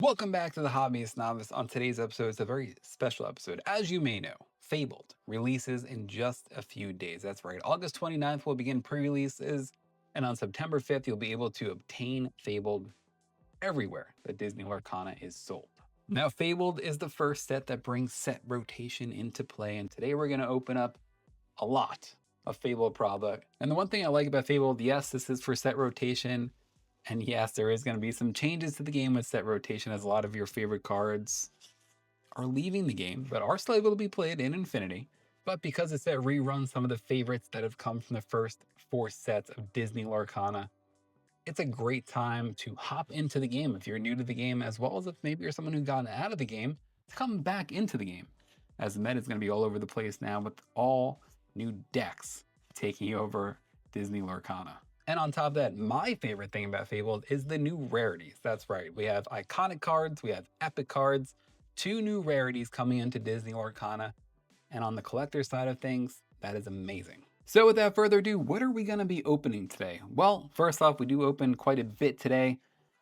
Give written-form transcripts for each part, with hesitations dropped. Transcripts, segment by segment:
Welcome back to the Hobbyist Novice. On today's episode, it's a very special episode. As you may know, Fabled releases in just a few days. That's right. August 29th will begin pre-releases, and on September 5th, you'll be able to obtain Fabled everywhere that Disney Lorcana is sold. Now, Fabled is the first set that brings set rotation into play, and today we're going to open up a lot of Fabled product. And the one thing I like about Fabled, yes, this is for set rotation. And yes, there is going to be some changes to the game with set rotation, as a lot of your favorite cards are leaving the game, but are still able to be played in Infinity. But because the set reruns some of the favorites that have come from the first 4 sets of Disney Lorcana, it's a great time to hop into the game if you're new to the game, as well as if maybe you're someone who's gotten out of the game to come back into the game, as the meta is going to be all over the place now with all new decks taking over Disney Lorcana. And on top of that, my favorite thing about Fabled is the new rarities. That's right. We have iconic cards, we have epic cards, 2 new rarities coming into Disney Lorcana. And on the collector side of things, that is amazing. So without further ado, what are we going to be opening today? Well, first off, we do open quite a bit today.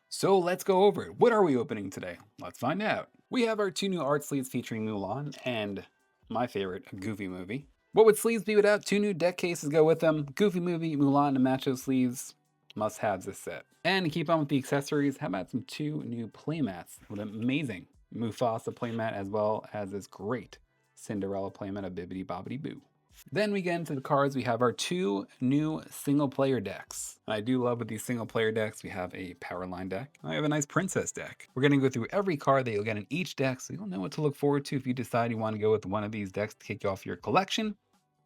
So let's go over it. What are we opening today? Let's find out. We have our 2 new art sleeves featuring Mulan and my favorite, a Goofy movie. What would sleeves be without 2 new deck cases go with them? Goofy movie, Mulan, and Macho sleeves. Must have this set. And to keep on with the accessories, how about some 2 new playmats with an amazing Mufasa playmat, as well as this great Cinderella playmat of Bibbidi Bobbidi Boo. Then we get into the cards. We have our 2 new single player decks. And I do love with these single player decks, we have a power line deck. I have a nice princess deck. We're going to go through every card that you'll get in each deck, so you'll know what to look forward to if you decide you want to go with one of these decks to kick you off your collection,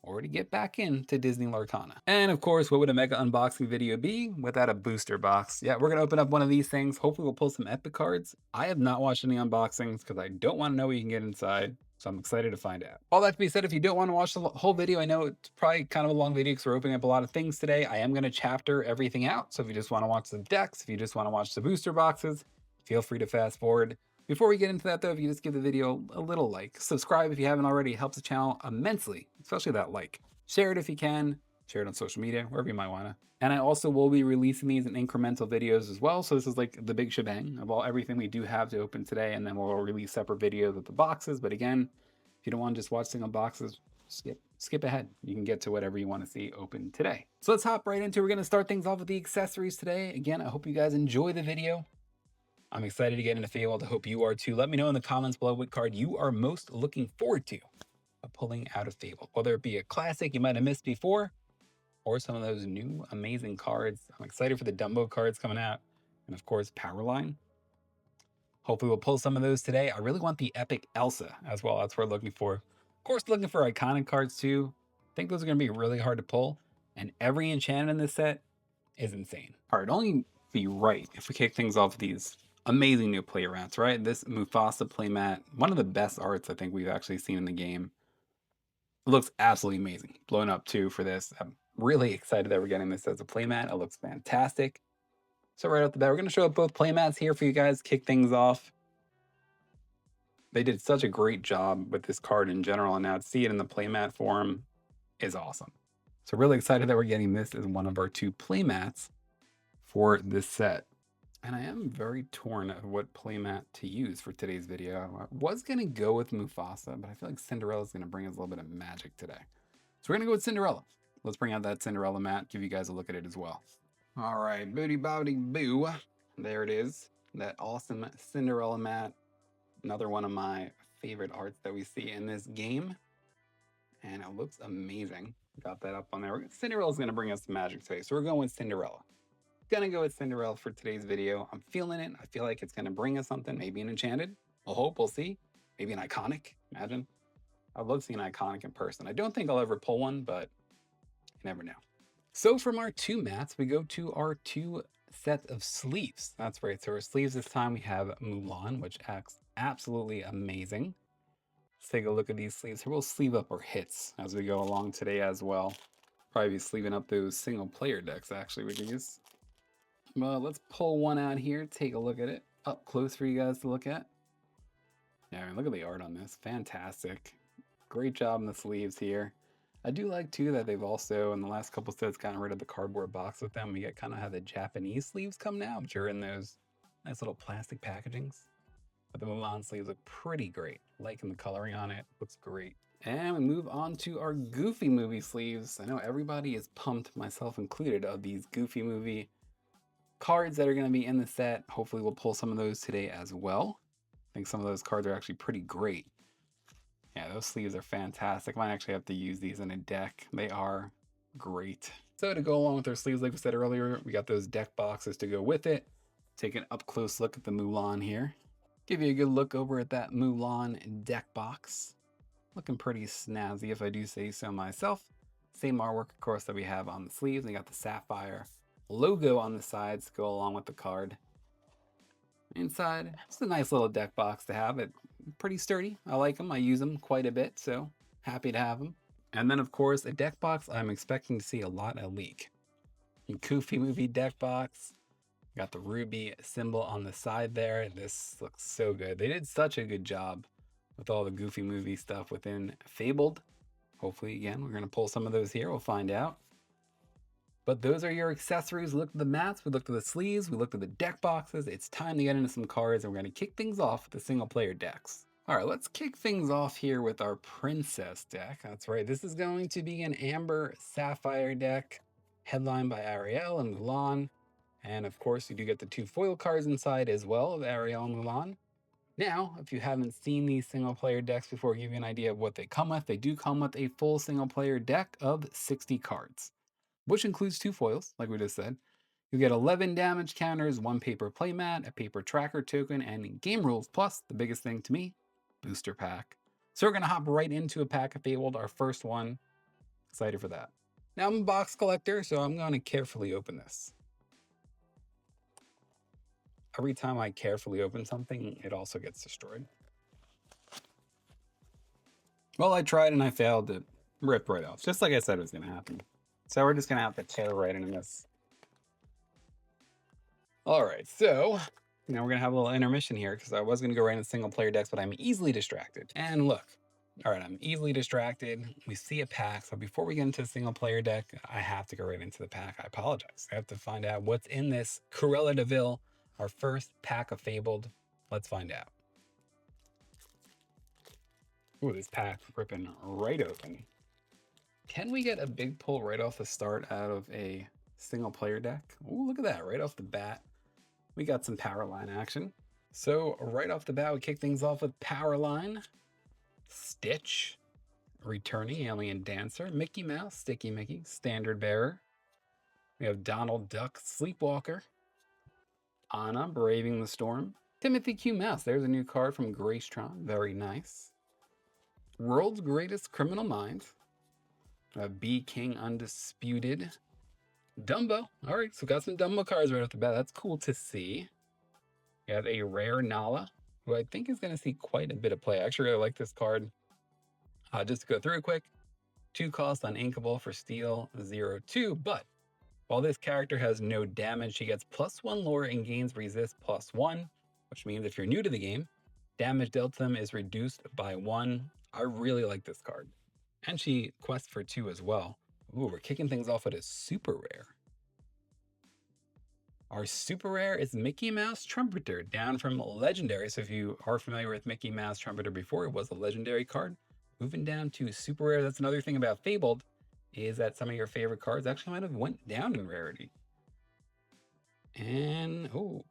or to get back into Disney Lorcana. And of course, what would a mega unboxing video be without a booster box? Yeah, we're gonna open up one of these things. Hopefully we'll pull some epic cards. I have not watched any unboxings because I don't want to know what you can get inside. So I'm excited to find out. All that to be said, if you don't want to watch the whole video, I know it's probably kind of a long video because we're opening up a lot of things today. I am going to chapter everything out. So if you just want to watch the decks, if you just want to watch the booster boxes, feel free to fast forward. Before we get into that though, if you just give the video a little like, subscribe if you haven't already, it helps the channel immensely, especially that like. Share it if you can, share it on social media, wherever you might wanna. And I also will be releasing these in incremental videos as well. So this is like the big shebang of everything we do have to open today, and then we'll release separate videos of the boxes. But again, if you don't want to just watch single boxes, skip ahead. You can get to whatever you want to see open today. So let's hop right into it. We're gonna start things off with the accessories today. Again, I hope you guys enjoy the video. I'm excited to get into Fabled. I hope you are too. Let me know in the comments below what card you are most looking forward to pulling out of Fabled, whether it be a classic you might have missed before, or some of those new amazing cards. I'm excited for the Dumbo cards coming out, and of course, Powerline. Hopefully we'll pull some of those today. I really want the epic Elsa as well. That's what we're looking for. Of course, looking for iconic cards too. I think those are going to be really hard to pull, and every Enchanted in this set is insane. All right, only be right if we kick things off with these amazing new play routes, right? This Mufasa playmat, one of the best arts I think we've actually seen in the game. It looks absolutely amazing. Blown up too for this. I'm really excited that we're getting this as a playmat. It looks fantastic. So right off the bat, we're going to show up both playmats here for you guys, kick things off. They did such a great job with this card in general, and now to see it in the playmat form is awesome. So really excited that we're getting this as one of our 2 playmats for this set. And I am very torn of what playmat to use for today's video. I was going to go with Mufasa, but I feel like Cinderella is going to bring us a little bit of magic today. So we're going to go with Cinderella. Let's bring out that Cinderella mat, give you guys a look at it as well. All right, booty bobbity boo. There it is. That awesome Cinderella mat. Another one of my favorite arts that we see in this game. And it looks amazing. Got that up on there. Cinderella's going to bring us some magic today. So we're going with Cinderella. Gonna go with Cinderella for today's video. I'm feeling it. I feel like it's gonna bring us something. Maybe an Enchanted. We'll hope. We'll see. Maybe an iconic. Imagine. I'd love to see an iconic in person. I don't think I'll ever pull one, but you never know. So from our 2 mats, we go to our 2 sets of sleeves. That's right. So our sleeves this time we have Mulan, which acts absolutely amazing. Let's take a look at these sleeves here. We'll sleeve up our hits as we go along today as well. Probably be sleeving up those single player decks actually with these. Well, let's pull one out here, take a look at it up close for you guys to look at. Yeah, I mean, look at the art on this. Fantastic. Great job in the sleeves here. I do like too that they've also, in the last couple sets, gotten rid of the cardboard box with them. We get kind of have the Japanese sleeves come now, which are in those nice little plastic packagings. But the Mulan sleeves look pretty great. Liking the coloring on it, looks great. And we move on to our Goofy movie sleeves. I know everybody is pumped, myself included, of these Goofy movie cards that are going to be in the set. Hopefully we'll pull some of those today as well. I think some of those cards are actually pretty great. Yeah, those sleeves are fantastic. Might actually have to use these in a deck. They are great. So to go along with our sleeves, like we said earlier, we got those deck boxes to go with it. Take an up close look at the Mulan here. Give you a good look over at that Mulan deck box. Looking pretty snazzy if I do say so myself. Same artwork, of course, that we have on the sleeves. We got the sapphire logo on the sides to go along with the card. Inside, it's a nice little deck box to have. It pretty sturdy. I like them. I use them quite a bit, so happy to have them. And then, of course, a deck box I'm expecting to see a lot at Leak. Goofy movie deck box. Got the ruby symbol on the side there. This looks so good. They did such a good job with all the Goofy movie stuff within Fabled. Hopefully, again, we're going to pull some of those here. We'll find out. But those are your accessories. We looked at the mats, we looked at the sleeves, we looked at the deck boxes. It's time to get into some cards, and we're going to kick things off with the single player decks. All right, let's kick things off here with our Princess deck. That's right, this is going to be an Amber Sapphire deck, headlined by Ariel and Mulan. And of course, you do get the 2 foil cards inside as well of Ariel and Mulan. Now, if you haven't seen these single player decks before, I'll give you an idea of what they come with. They do come with a full single player deck of 60 cards, which includes 2 foils, like we just said. You get 11 damage counters, 1 paper playmat, a paper tracker token, and game rules, plus the biggest thing to me, booster pack. So we're going to hop right into a pack of Fabled, our first one. Excited for that. Now I'm a box collector, so I'm going to carefully open this. Every time I carefully open something, it also gets destroyed. Well, I tried and I failed. It ripped right off, just like I said it was going to happen. So we're just going to have to tear right into this. All right, so now we're going to have a little intermission here because I was going to go right into single player decks, but I'm easily distracted. And look, all right, I'm easily distracted. We see a pack. So before we get into the single player deck, I have to go right into the pack. I apologize. I have to find out what's in this Cruella de Vil, our first pack of Fabled. Let's find out. Ooh, this pack ripping right open. Can we get a big pull right off the start out of a single player deck? Ooh, look at that, right off the bat. We got some power line action. So right off the bat, we kick things off with power line. Stitch, returning alien dancer, Mickey Mouse, Sticky Mickey, standard bearer. We have Donald Duck, Sleepwalker. Anna, Braving the Storm. Timothy Q. Mouse, there's a new card from Gracetron, very nice. World's Greatest Criminal Mind. B King Undisputed. Dumbo, all right, so got some Dumbo cards right off the bat. That's cool to see. We have a rare Nala, who I think is going to see quite a bit of play. I actually really like this card. Just to go through it quick, 2 cost uninkable for steal, 0/2, but while this character has no damage, he gets +1 lore and gains resist +1, which means if you're new to the game, damage dealt to them is reduced by 1. I really like this card. And she quests for 2 as well. Ooh, we're kicking things off with a super rare. Our super rare is Mickey Mouse Trumpeter, down from legendary. So if you are familiar with Mickey Mouse Trumpeter before, it was a legendary card. Moving down to super rare. That's another thing about Fabled, is that some of your favorite cards actually might have went down in rarity. And, oh,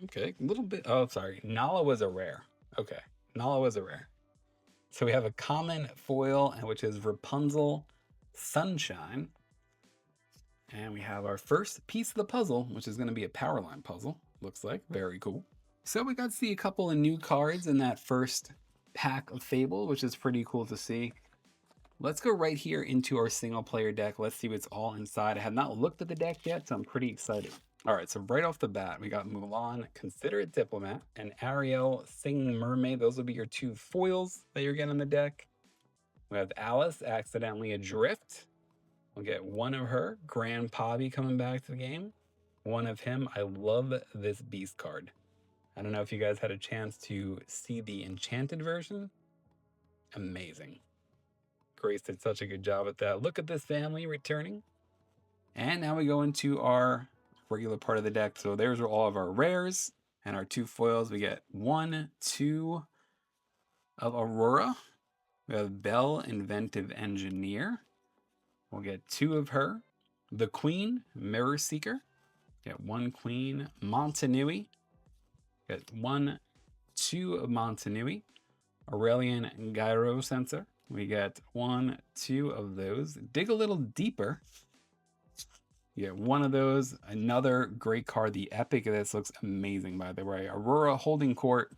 okay, a little bit. Oh, sorry. Nala was a rare. Okay, Nala was a rare. So we have a common foil, which is Rapunzel Sunshine. And we have our first piece of the puzzle, which is going to be a power line puzzle. Looks like very cool. So we got to see a couple of new cards in that first pack of Fable, which is pretty cool to see. Let's go right here into our single player deck. Let's see what's all inside. I have not looked at the deck yet, so I'm pretty excited. All right, so right off the bat, we got Mulan, Considerate Diplomat, and Ariel, Singing Mermaid. Those will be your 2 foils that you're getting on the deck. We have Alice, Accidentally Adrift. We'll get 1 of her, Grand Pobby, coming back to the game. 1 of him. I love this Beast card. I don't know if you guys had a chance to see the Enchanted version. Amazing. Grace did such a good job at that. Look at this family returning. And now we go into our regular part of the deck. So there's all of our rares. And our 2 foils, we get 1, 2 of Aurora. We have Belle, Inventive Engineer. We'll get 2 of her. The Queen, Mirror Seeker. Get 1 Queen. Montanui. Get 1, 2 of Montanui. Aurelian Gyro Sensor. We get 1, 2 of those. Dig a little deeper. You get 1 of those. Another great card. The epic of this looks amazing, by the way. Aurora Holding Court.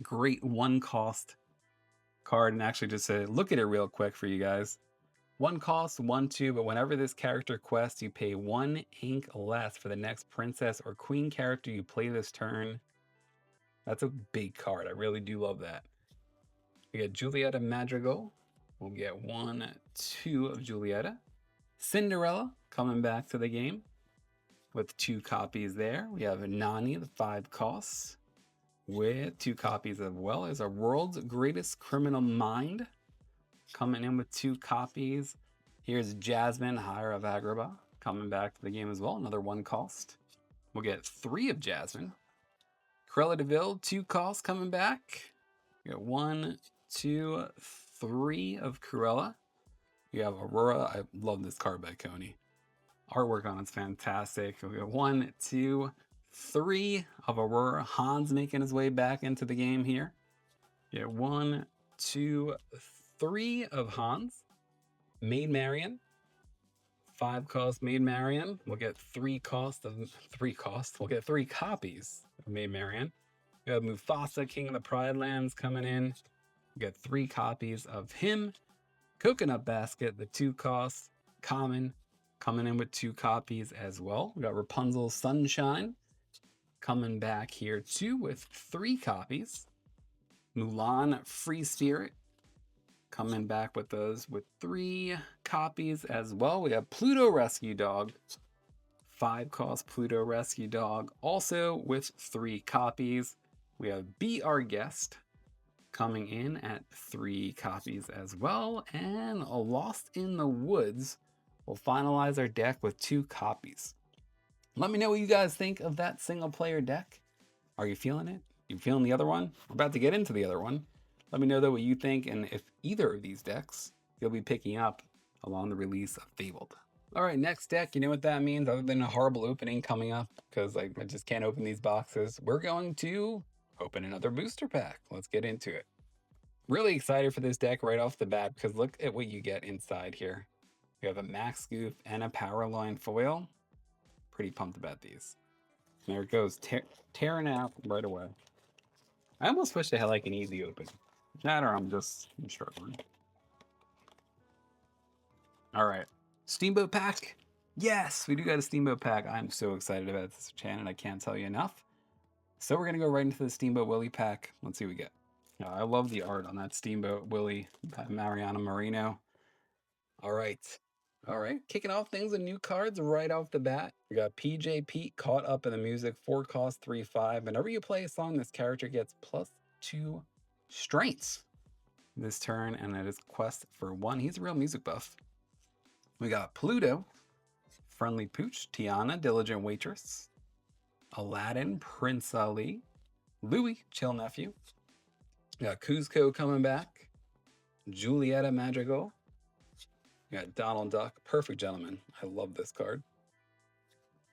Great 1 cost card. And actually just to look at it real quick for you guys. 1 cost, 1, 2, but whenever this character quests, you pay 1 ink less for the next princess or queen character you play this turn. That's a big card. I really do love that. We get Julieta Madrigal. We'll get 1, 2 of Julieta. Cinderella coming back to the game with 2 copies there. We have Nani, the 5 costs, with 2 copies as well. As our World's Greatest Criminal Mind coming in with 2 copies. Here's Jasmine, Hire of Agrabah, coming back to the game as well. Another 1 cost. We'll get 3 of Jasmine. Cruella de Vil, 2 costs coming back. We got 1, 2, 3 of Cruella. We have Aurora. I love this card by Coney. Artwork on it's fantastic. We got 1, 2, 3 of Aurora. Hans making his way back into the game here. We got 1, 2, 3 of Hans. Maid Marian. 5 cost Maid Marian. We'll get 3 costs of 3 costs. We'll get 3 copies of Maid Marian. We have Mufasa, King of the Pride Lands, coming in. We get 3 copies of him. Coconut Basket, the 2 costs, common, coming in with 2 copies as well. We got Rapunzel Sunshine coming back here too with 3 copies. Mulan Free Spirit coming back with those with 3 copies as well. We have Pluto Rescue Dog, 5 cost Pluto Rescue Dog, also with 3 copies. We have Be Our Guest coming in at 3 copies as well. And a Lost in the Woods will finalize our deck with 2 copies. Let me know what you guys think of that single player deck. Are you feeling it? You feeling the other one? We're about to get into the other one. Let me know though what you think and if either of these decks you'll be picking up along the release of Fabled. All right, next deck, you know what that means other than a horrible opening coming up because I just can't open these boxes. We're going to open another booster pack. Let's get into it. Really excited for this deck right off the bat because look at what you get inside here. We have a Max Goof and a Powerline foil. Pretty pumped about these. There it goes, tearing out right away. I almost wish they had like an easy open. That or I'm struggling. All right, Steamboat pack. Yes, we do got a Steamboat pack. I'm so excited about this Enchanted. I can't tell you enough. So we're gonna go right into the Steamboat Willie pack. Let's see what we get. I love the art on that Steamboat Willie by Mariano Marino. All right, kicking off things with new cards right off the bat. We got PJ Pete, Caught Up in the Music, 4 cost, 3/5. Whenever you play a song, this character gets +2 strengths this turn, and it is quest for 1. He's a real music buff. We got Pluto, Friendly Pooch, Tiana, Diligent Waitress, Aladdin, Prince Ali, Louis, Chill Nephew. We got Kuzco coming back, Julieta Madrigal. We got Donald Duck, Perfect Gentleman. I love this card.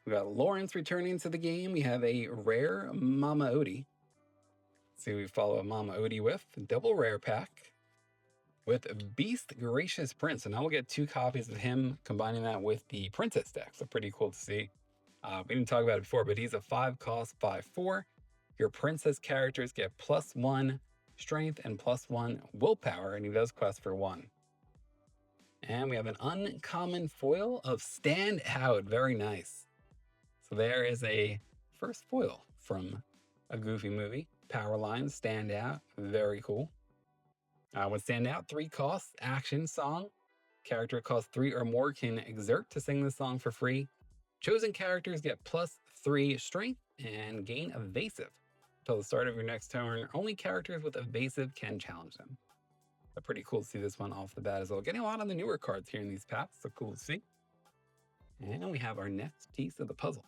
We got Lawrence returning to the game. We have a rare Mama Odie. Let's see who we follow a Mama Odie with. Double rare pack with Beast Gracious Prince. And now we'll get 2 copies of him, combining that with the Princess deck. So pretty cool to see. We didn't talk about it before, but he's a 5 cost, 5/4. Your Princess characters get +1 strength and +1 willpower, and he does quest for 1. And we have an uncommon foil of Stand Out. Very nice. So there is a first foil from a Goofy movie. Powerline, Stand Out. Very cool. With Stand Out, 3 costs, action, song. Character costs 3 or more can exert to sing the song for free. Chosen characters get +3 strength and gain evasive. Until the start of your next turn, only characters with evasive can challenge them. So pretty cool to see this one off the bat as well. Getting a lot of the newer cards here in these packs, so cool to see. And we have our next piece of the puzzle.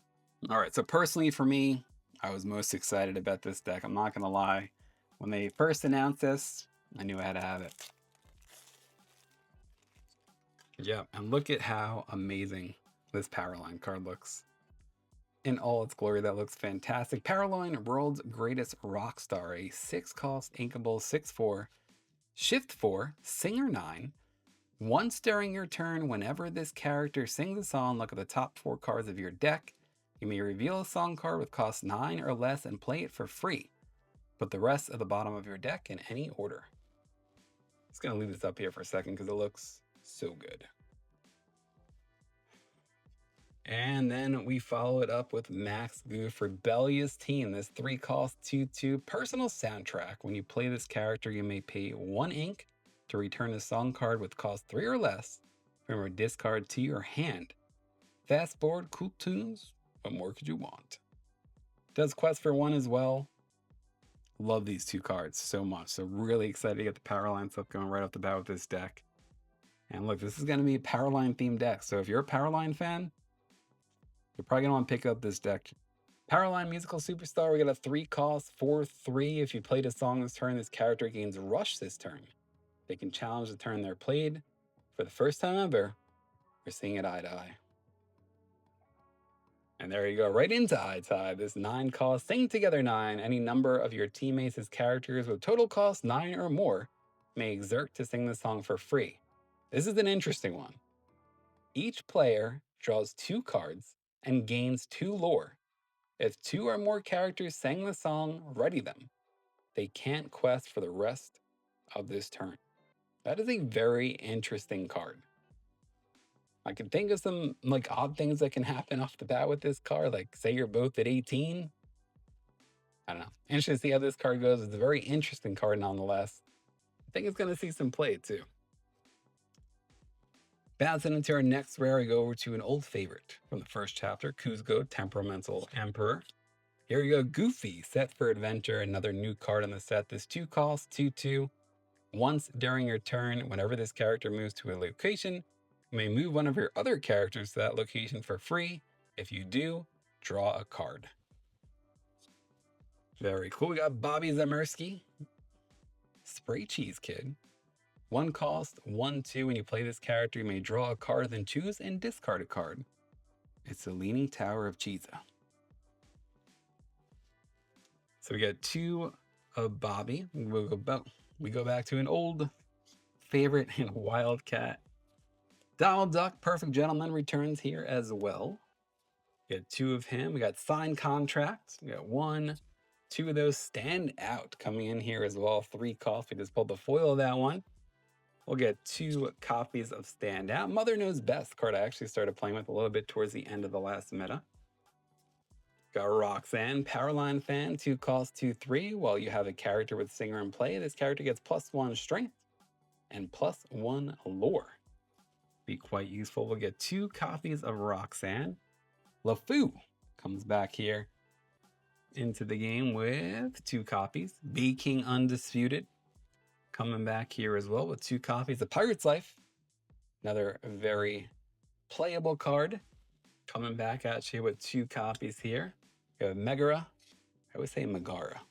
All right, so personally for me, I was most excited about this deck. I'm not gonna lie. When they first announced this, I knew I had to have it. Yeah, and look at how amazing this Powerline card looks. In all its glory, that looks fantastic. Powerline, World's Greatest Rock Star, a 6-cost inkable 6/4, shift 4, singer 9. Once during your turn, whenever this character sings a song, look at the top 4 cards of your deck. You may reveal a song card with cost 9 or less and play it for free. Put the rest at the bottom of your deck in any order. Just gonna leave this up here for a second because it looks so good. And then we follow it up with Max Goof Rebellious Teen, this 3-cost 2/2 personal soundtrack. When you play this character, you may pay 1 ink to return a song card with cost 3 or less from your discard to your hand. Fast board, cool tunes, what more could you want? Does quest for 1 as well. Love these 2 cards so much. So really excited to get the Powerline stuff going right off the bat with this deck. And look, this is going to be a Powerline themed deck. So if you're a Powerline fan, you're probably going to want to pick up this deck. Powerline Musical Superstar, we got a 3-cost 4/3. If you played a song this turn, this character gains Rush this turn. They can challenge the turn they're played. For the first time ever, we're seeing it eye to eye. And there you go, right into eye to eye. This 9-cost Sing Together 9. Any number of your teammates as characters with total cost 9 or more may exert to sing the song for free. This is an interesting one. Each player draws 2 cards and gains 2 lore. If 2 or more characters sang the song, ready them. They can't quest for the rest of this turn. That is a very interesting card. I can think of some like odd things that can happen off the bat with this card. Like say you're both at 18. I don't know. Interesting to see how this card goes. It's a very interesting card nonetheless. I think it's going to see some play too. Bouncing into our next rare, we go over to an old favorite from the first chapter, Kuzco, Temperamental Emperor. Here we go, Goofy, set for adventure, another new card in the set. This 2-cost 2/2. Once during your turn, whenever this character moves to a location, you may move one of your other characters to that location for free. If you do, draw a card. Very cool. We got Bobby Zemersky, Spray Cheese Kid. 1-cost 1/2. When you play this character, you may draw a card, then choose and discard a card. It's the Leaning Tower of Cheetah. So we got 2 of Bobby. We go back to an old favorite in Wildcat. Donald Duck, Perfect Gentleman, returns here as well. We got 2 of him. We got Signed Contracts. We got 1, 2 of those stand out coming in here as well. 3 costs. We just pulled the foil of that one. We'll get 2 copies of Stand Out. Mother Knows Best, card I actually started playing with a little bit towards the end of the last meta. Got Roxanne, Powerline fan, 2-cost 2/3. While you have a character with Singer in play, this character gets +1 strength and +1 lore. Be quite useful. We'll get 2 copies of Roxanne. LeFou comes back here into the game with 2 copies. Bee King Undisputed coming back here as well with 2 copies. The Pirate's Life, another very playable card, coming back at you with 2 copies here. We have Megara. I always say Megara,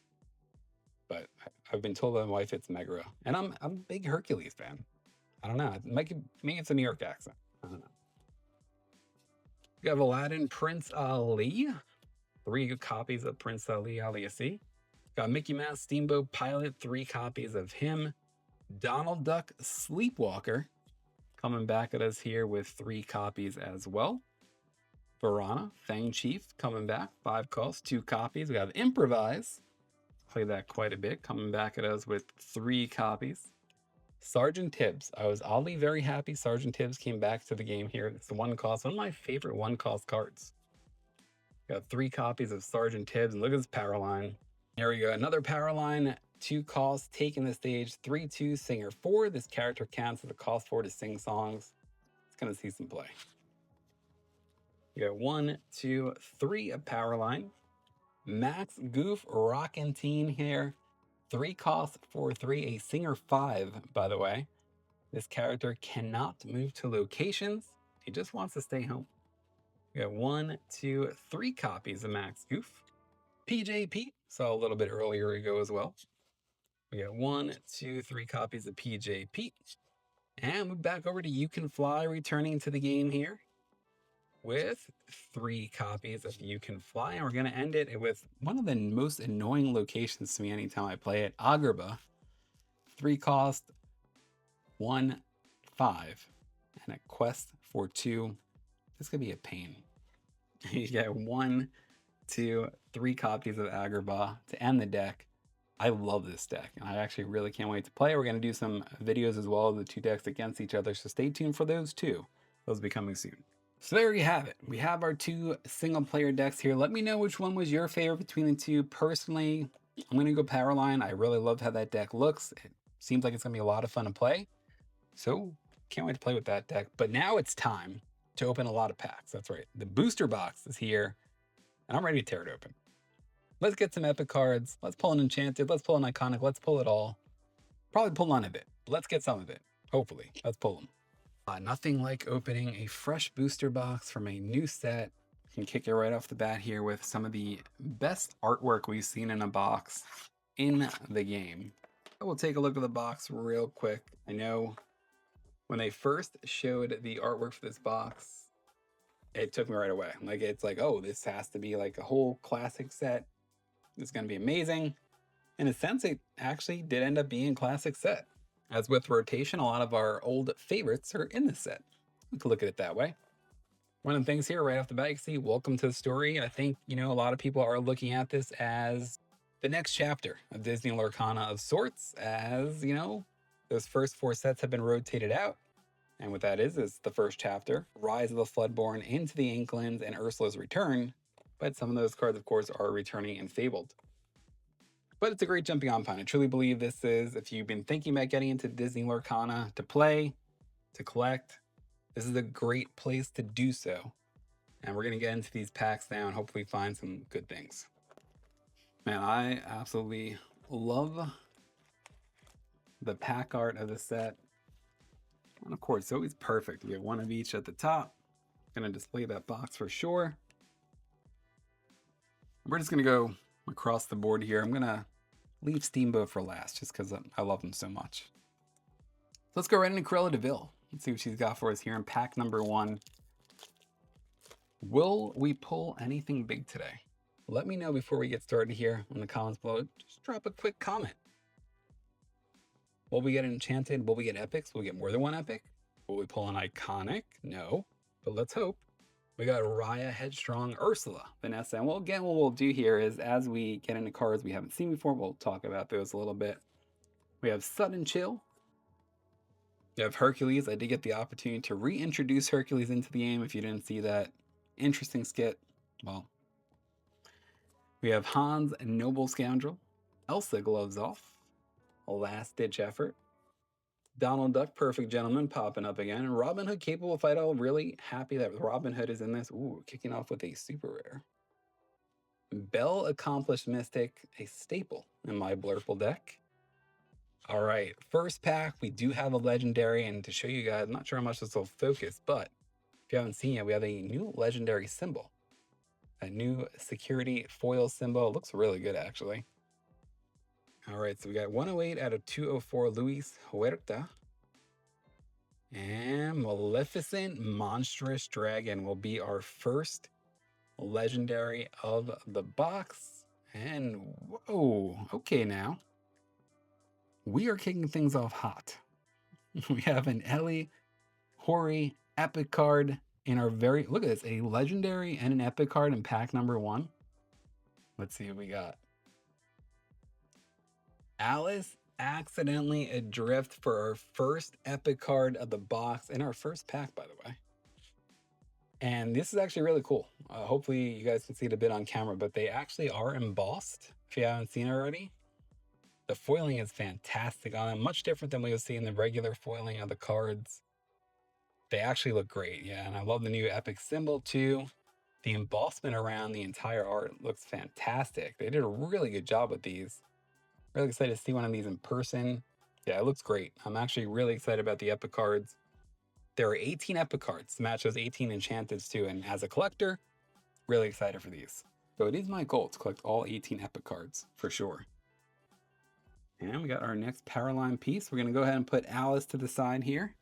but I've been told by my wife it's Megara. And I'm a big Hercules fan. I don't know. Maybe it's a New York accent. I don't know. We have Aladdin, Prince Ali. 3 copies of Prince Ali Aliasi. Got Mickey Mouse, Steamboat Pilot. 3 copies of him. Donald Duck, Sleepwalker, coming back at us here with 3 copies as well. Varana, Fang Chief, coming back. 5 costs, 2 copies. We have Improvise. Play that quite a bit. Coming back at us with 3 copies. Sergeant Tibbs. I was oddly very happy Sergeant Tibbs came back to the game here. It's the 1-cost, one of my favorite 1-cost cards. Got 3 copies of Sergeant Tibbs, and look at this power line. There we go, another power line, 2 costs, taking the stage, 3/2, Singer 4. This character counts as a cost 4 to sing songs. It's gonna see some play. We got 1, 2, 3 of power line. Max Goof Rockin' Teen here. 3 costs, 4/3, a Singer 5, by the way. This character cannot move to locations. He just wants to stay home. We got 1, 2, 3 copies of Max Goof. PJP, saw a little bit earlier ago as well. We got 1, 2, 3 copies of PJP. And we're back over to You Can Fly, returning to the game here with 3 copies of You Can Fly. And we're going to end it with one of the most annoying locations to me anytime I play it, Agrabah. 3 cost, 1, 5, and a quest for 2. This could be a pain. You get 1, 2, 3 copies of Agrabah to end the deck. I love this deck, and I actually really can't wait to play. We're going to do some videos as well of the 2 decks against each other, so stay tuned for those too. Those will be coming soon. So there you have it. We have our 2 single-player decks here. Let me know which one was your favorite between the 2. Personally, I'm going to go Powerline. I really love how that deck looks. It seems like it's going to be a lot of fun to play. So can't wait to play with that deck. But now it's time to open a lot of packs. That's right. The booster box is here, and I'm ready to tear it open. Let's get some epic cards. Let's pull an Enchanted. Let's pull an Iconic. Let's pull it all. Probably pull none of it. Let's get some of it. Hopefully. Let's pull them. Nothing like opening a fresh booster box from a new set. Can kick it right off the bat here with some of the best artwork we've seen in a box in the game. We'll take a look at the box real quick. I know when they first showed the artwork for this box, it took me right away. Like, it's like, oh, this has to be like a whole classic set. It's going to be amazing. In a sense, it actually did end up being a classic set. As with rotation, a lot of our old favorites are in this set. We could look at it that way. One of the things here right off the bat, you can see, welcome to the story. I think, a lot of people are looking at this as the next chapter of Disney Lorcana of sorts, as, those first 4 sets have been rotated out. And what that is the first chapter, Rise of the Floodborn into the Inklings and Ursula's Return. But some of those cards, of course, are returning in Fabled. But it's a great jumping on point. I truly believe this is, if you've been thinking about getting into Disney Lorcana to play, to collect, this is a great place to do so. And we're going to get into these packs now and hopefully find some good things. Man, I absolutely love the pack art of the set. And of course, it's always perfect. We have one of each at the top. Going to display that box for sure. We're just going to go across the board here. I'm going to leave Steamboat for last just because I love him so much. So let's go right into Cruella de Vil. Let's see what she's got for us here in pack number 1. Will we pull anything big today? Let me know before we get started here in the comments below. Just drop a quick comment. Will we get Enchanted? Will we get epics? Will we get more than one epic? Will we pull an Iconic? No, but let's hope. We got Raya, Headstrong, Ursula, Vanessa. And again, what we'll do here is as we get into cards we haven't seen before, we'll talk about those a little bit. We have Sudden Chill. We have Hercules. I did get the opportunity to reintroduce Hercules into the game. If you didn't see that interesting skit, well. We have Hans, Noble Scoundrel. Elsa, Gloves Off. Last Ditch Effort. Donald Duck, Perfect Gentleman, popping up again. And Robin Hood, Capable Fight. I'm really happy that Robin Hood is in this. Ooh, kicking off with a super rare. Belle, Accomplished Mystic, a staple in my Blurple deck. All right, first pack, we do have a legendary, and to show you guys, I'm not sure how much this will focus, but if you haven't seen yet, we have a new legendary symbol. A new security foil symbol. It looks really good, actually. All right, so we got 108 out of 204, Luis Huerta. And Maleficent Monstrous Dragon will be our first legendary of the box. And whoa, okay now. We are kicking things off hot. We have an Ellie Hori epic card in our look at this, a legendary and an epic card in pack number 1. Let's see what we got. Alice Accidentally Adrift for our first epic card of the box in our first pack, by the way. And this is actually really cool. Hopefully you guys can see it a bit on camera, but they actually are embossed if you haven't seen it already. The foiling is fantastic on them, much different than we would see in the regular foiling of the cards. They actually look great, yeah, and I love the new epic symbol too. The embossment around the entire art looks fantastic. They did a really good job with these. Really excited to see one of these in person. Yeah, it looks great. I'm actually really excited about the epic cards. There are 18 epic cards to match those 18 Enchanteds too, and as a collector, really excited for these. So it is my goal to collect all 18 epic cards, for sure. And we got our next power line piece. We're going to go ahead and put Alice to the side here.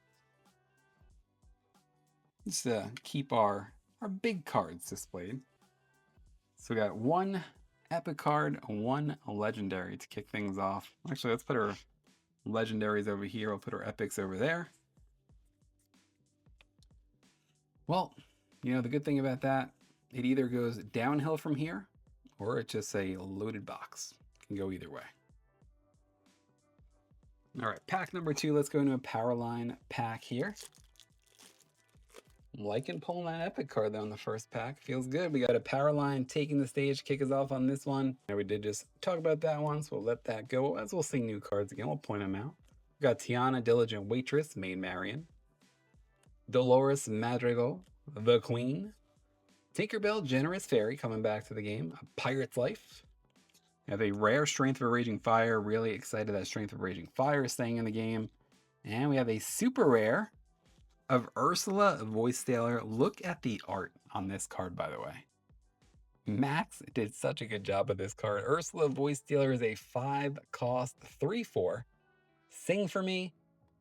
Just to keep our big cards displayed. So we got one epic card, one legendary to kick things off. Actually, let's put our legendaries over here. We'll put our epics over there. Well, you know, the good thing about that, it either goes downhill from here or it's just a loaded box. It can go either way. All right, pack number 2. Let's go into a power line pack here. I'm liking pulling that epic card though in the first pack. Feels good. We got a power line taking the stage, kick us off on this one. And we did just talk about that one, so we'll let that go. As we'll see new cards again, we'll point them out. We got Tiana, Diligent Waitress, Maid Marian. Dolores Madrigal, the Queen. Tinkerbell, Generous Fairy, coming back to the game. A Pirate's Life. We have a rare Strength of a Raging Fire. Really excited that Strength of a Raging Fire is staying in the game. And we have a super rare of Ursula Voicetailor. Look at the art on this card, by the way. Max did such a good job of this card. Ursula Voicetailor is a 5-cost 3/4. Sing for me.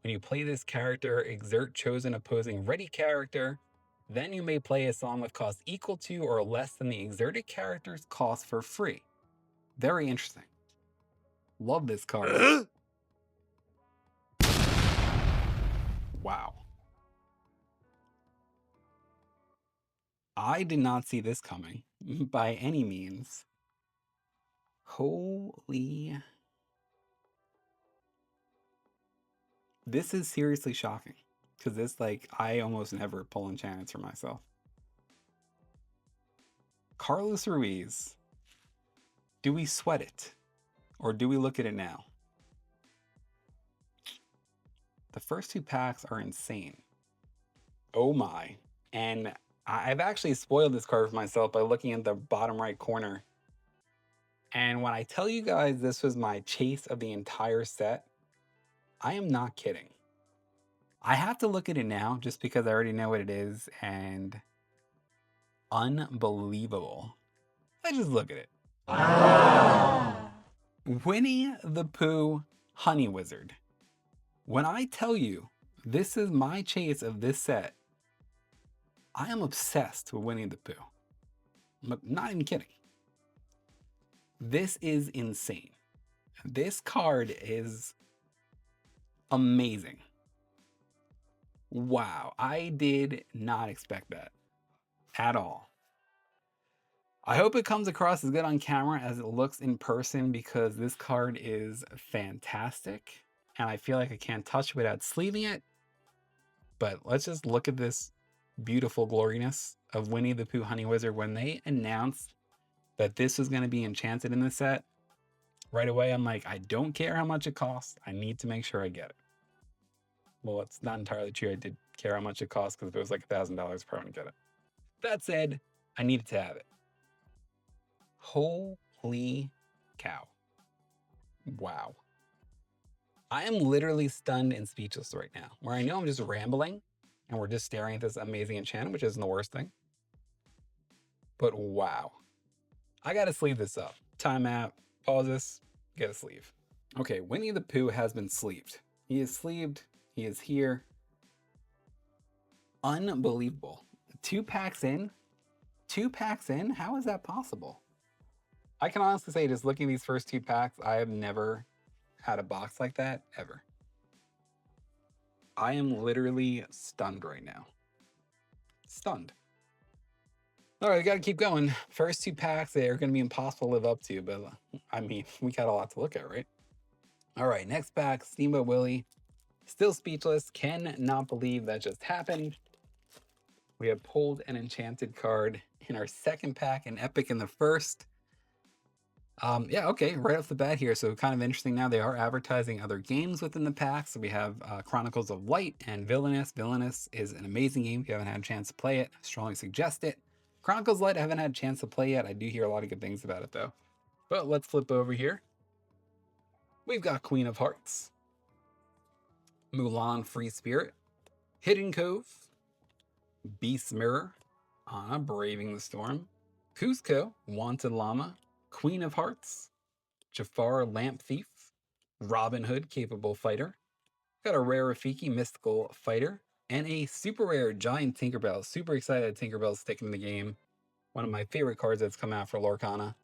When you play this character, exert chosen opposing ready character. Then you may play a song with cost equal to or less than the exerted character's cost for free. Very interesting. Love this card. Wow. I did not see this coming by any means. Holy. This is seriously shocking. Because this, like, I almost never pull enchantments for myself. Carlos Ruiz. Do we sweat it? Or do we look at it now? The first 2 packs are insane. Oh my. And I've actually spoiled this card for myself by looking at the bottom right corner. And when I tell you guys this was my chase of the entire set, I am not kidding. I have to look at it now just because I already know what it is, and unbelievable. I just look at it. Winnie the Pooh Honey Wizard. When I tell you this is my chase of this set, I am obsessed with Winnie the Pooh. I'm not even kidding. This is insane. This card is amazing. Wow, I did not expect that at all. I hope it comes across as good on camera as it looks in person, because this card is fantastic and I feel like I can't touch it without sleeving it. But let's just look at this beautiful gloriness of Winnie the Pooh Honey Wizard. When they announced that this was going to be enchanted in the set, right away I'm like, I don't care how much it costs, I need to make sure I get it. Well, it's not entirely true. I did care how much it costs, because if it was like $1,000, I probably wouldn't get it. That said, I needed to have it. Holy cow. Wow. I am literally stunned and speechless right now, where I know I'm just rambling and we're just staring at this amazing enchantment, which isn't the worst thing. But wow. I gotta sleeve this up. Time out, pause this, get a sleeve. Okay, Winnie the Pooh has been sleeved. He is sleeved, he is here. Unbelievable. 2 packs in? 2 packs in? How is that possible? I can honestly say, just looking at these first 2 packs, I have never had a box like that, ever. I am literally stunned right now. Stunned. All right, we got to keep going. First 2 packs, they are going to be impossible to live up to, but I mean, we got a lot to look at, right? All right, next pack, Steamboat Willie. Still speechless, cannot believe that just happened. We have pulled an enchanted card in our second pack, an epic in the first. Yeah, okay, right off the bat here. So kind of interesting now, they are advertising other games within the pack. So we have Chronicles of Light and Villainous. Villainous is an amazing game. If you haven't had a chance to play it, I strongly suggest it. Chronicles of Light, I haven't had a chance to play yet. I do hear a lot of good things about it though. But let's flip over here. We've got Queen of Hearts, Mulan Free Spirit, Hidden Cove, Beast Mirror, Anna Braving the Storm, Cusco, Wanted Llama, Queen of Hearts, Jafar, Lamp Thief, Robin Hood, Capable Fighter. Got a rare Rafiki, Mystical Fighter, and a super rare Giant Tinkerbell. Super excited Tinkerbell's sticking in the game. One of my favorite cards that's come out for Lorcana.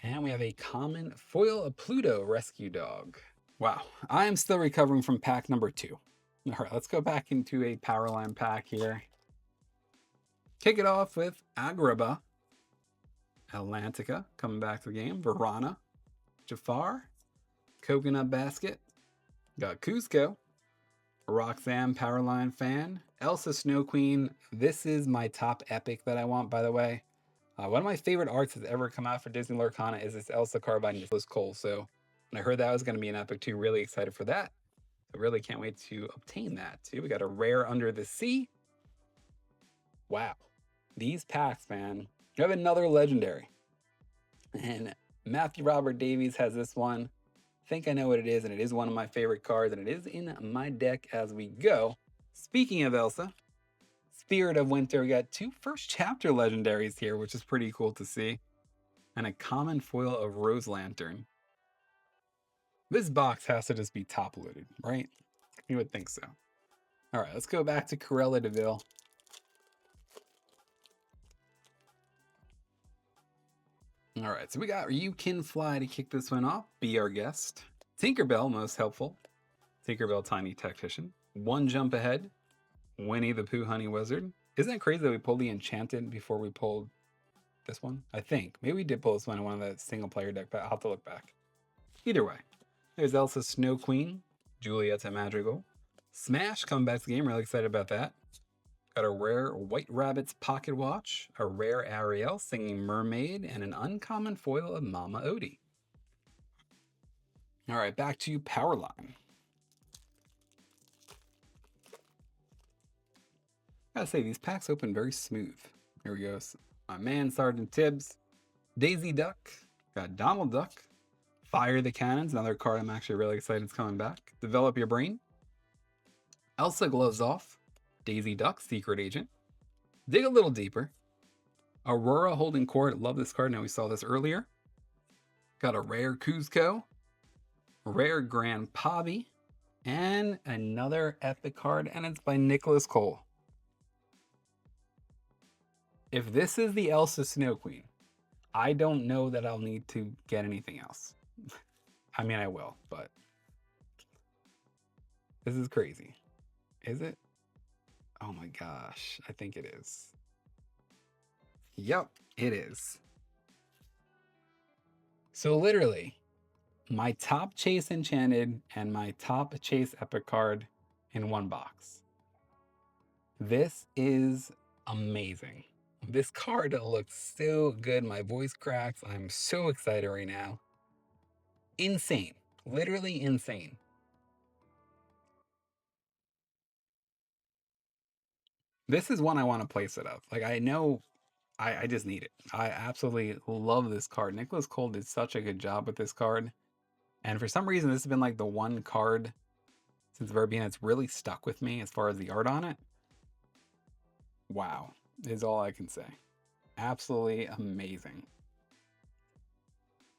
And we have a common foil, a Pluto Rescue Dog. Wow, I am still recovering from pack number 2. All right, let's go back into a Powerline pack here. Kick it off with Agrabah, Atlantica coming back to the game, Verana, Jafar, Coconut Basket, got Cusco, Roxanne Powerline Fan, Elsa Snow Queen. This is my top epic that I want, by the way. One of my favorite arts that's ever come out for Disney Lorcana is this Elsa card by Nicholas Cole. So when I heard that was going to be an epic too, really excited for that. I really can't wait to obtain that too. We got a rare Under the Sea. Wow. These packs, man. We have another legendary. And Matthew Robert Davies has this one. I think I know what it is, and it is one of my favorite cards, and it is in my deck as we go. Speaking of Elsa, Spirit of Winter, we got 2 first chapter legendaries here, which is pretty cool to see. And a common foil of Rose Lantern. This box has to just be top loaded, right? You would think so. All right, let's go back to Cruella de Vil. All right, so we got You Can Fly to kick this one off. Be Our Guest. Tinkerbell, most helpful. Tinkerbell Tiny Tactician. One Jump Ahead. Winnie the Pooh Honey Wizard. Isn't it crazy that we pulled the Enchanted before we pulled this one? I think. Maybe we did pull this one in one of the single player deck, but I'll have to look back. Either way. There's Elsa Snow Queen. Julieta Madrigal. Smash coming back to the game. Really excited about that. Got a rare White Rabbit's Pocket Watch, a rare Ariel singing Mermaid, and an uncommon foil of Mama Odie. All right, back to Powerline. Gotta say, these packs open very smooth. Here we go. My man, Sergeant Tibbs. Daisy Duck. Got Donald Duck. Fire the Cannons, another card I'm actually really excited is coming back. Develop Your Brain. Elsa Gloves Off. Daisy Duck, Secret Agent. Dig a Little Deeper. Aurora Holding Court. Love this card. Now we saw this earlier. Got a rare Cusco. Rare Grand Pavi. And another epic card, and it's by Nicholas Cole. If this is the Elsa Snow Queen, I don't know that I'll need to get anything else. I mean, I will, but this is crazy. Is it? Oh my gosh, I think it is. Yep, it is. So literally, my top Chase Enchanted and my top Chase Epic card in one box. This is amazing. This card looks so good. My voice cracks. I'm so excited right now. Insane. Literally insane. This is one I want to play set up. Like, I know I just need it. I absolutely love this card. Nicholas Cole did such a good job with this card. And for some reason, this has been like the one card since the very beginning that's really stuck with me as far as the art on it. Wow, is all I can say. Absolutely amazing.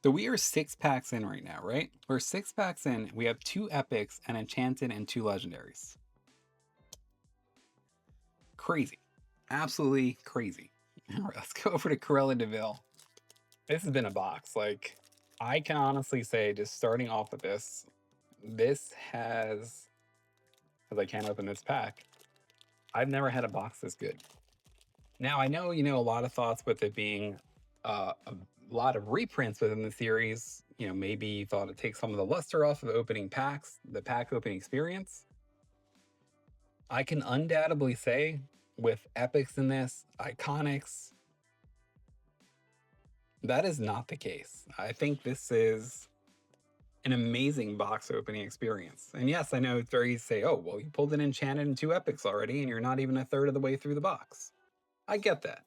So we are 6 packs in right now, right? We're 6 packs in. We have 2 epics, an Enchanted, and 2 legendaries. Crazy. Absolutely crazy. All right, let's go over to Cruella de Vil. This has been a box. Like, I can honestly say, just starting off with this has, because I can't open this pack, I've never had a box this good. Now, I know, a lot of thoughts with it being a lot of reprints within the series. Maybe you thought it takes some of the luster off of opening packs, the pack opening experience. I can undoubtedly say, with epics in this, iconics, that is not the case. I think this is an amazing box opening experience. And yes, I know it's very easy to say, oh, well, you pulled an Enchanted and 2 epics already, and you're not even a third of the way through the box. I get that.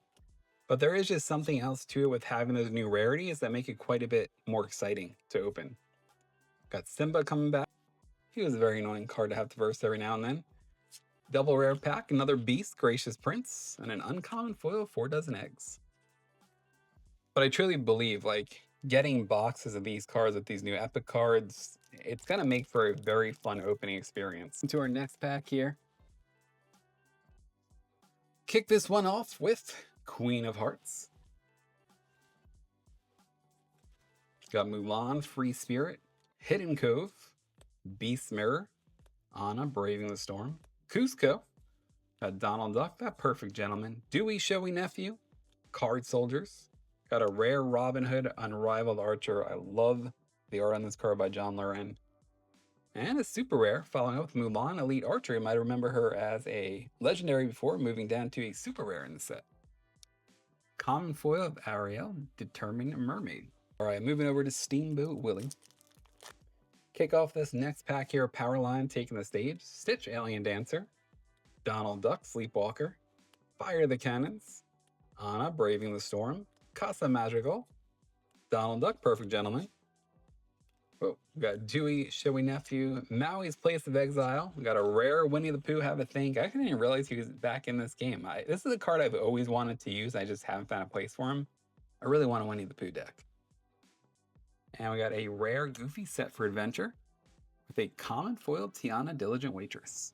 But there is just something else to it with having those new rarities that make it quite a bit more exciting to open. Got Simba coming back. He was a very annoying card to have to verse every now and then. Double rare pack, another Beast, Gracious Prince, and an uncommon foil, 4 dozen eggs. But I truly believe, like, getting boxes of these cards with these new epic cards, it's gonna make for a very fun opening experience. Into our next pack here. Kick this one off with Queen of Hearts. Got Mulan, Free Spirit, Hidden Cove, Beast Mirror, Anna, Braving the Storm, Cusco, got Donald Duck, that perfect gentleman, Dewey, Showy Nephew, Card Soldiers, got a rare Robin Hood, Unrivaled Archer. I love the art on this card by John Loren. And a super rare, following up with Mulan, Elite Archer. You might remember her as a legendary before, moving down to a super rare in the set. Common foil of Ariel, Determined Mermaid. All right, moving over to Steamboat Willie. Kick off this next pack here, Powerline taking the stage. Stitch, Alien Dancer. Donald Duck, Sleepwalker. Fire the Cannons. Anna, Braving the Storm. Casa Magical. Donald Duck, Perfect Gentleman. Oh, we got Dewey, Showy Nephew. Maui's Place of Exile. We got a rare Winnie the Pooh, Have a Think. I didn't even realize he was back in this game. This is a card I've always wanted to use. I just haven't found a place for him. I really want a Winnie the Pooh deck. And we got a rare Goofy set for Adventure with a common foil Tiana, Diligent Waitress.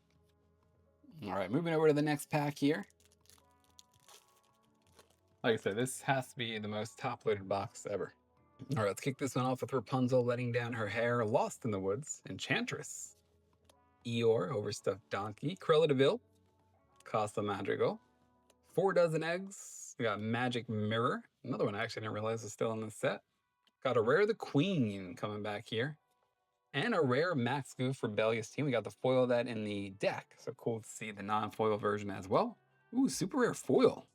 All right, moving over to the next pack here. Like I said, this has to be the most top-loaded box ever. All right, let's kick this one off with Rapunzel letting down her hair, Lost in the Woods, Enchantress, Eeyore, Overstuffed Donkey, Cruella de Vil, Casa Madrigal, 4 Dozen Eggs. We got Magic Mirror, another one I actually didn't realize was still in the set. Got a rare The Queen coming back here. And a rare Max Goof Rebellious Team. We got the foil of that in the deck. So cool to see the non-foil version as well. Ooh, super rare foil.